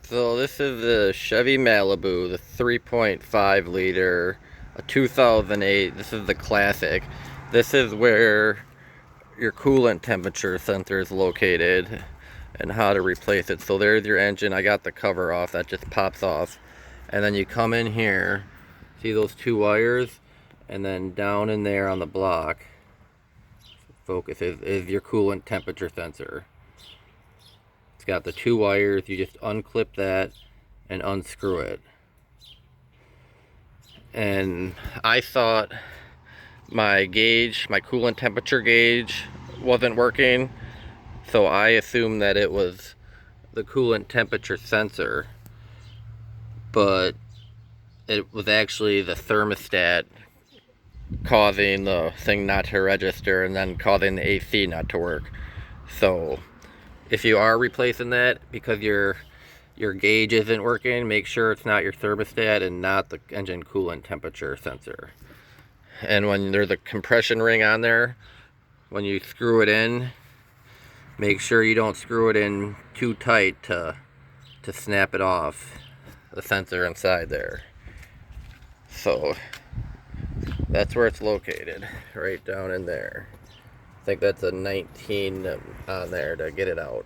So this is the Chevy Malibu, the 3.5 liter, a 2008. This is the classic. This is where your coolant temperature sensor is located and how to replace it. So there's your engine. I got the cover off. That just pops off. And then you come in here, see those two wires? And then down in there on the block, focus, is your coolant temperature sensor. It's got the two wires. You just unclip that and unscrew it. And I thought my gauge, my coolant temperature gauge, wasn't working, so I assumed that it was the coolant temperature sensor, but it was actually the thermostat causing the thing not to register and then causing the AC not to work. So if you are replacing that because your gauge isn't working, make sure it's not your thermostat and not the engine coolant temperature sensor. And when there's a compression ring on there, when you screw it in, make sure you don't screw it in too tight to snap it off, the sensor inside there. So that's where it's located, right down in there. I think that's a 19 on there to get it out.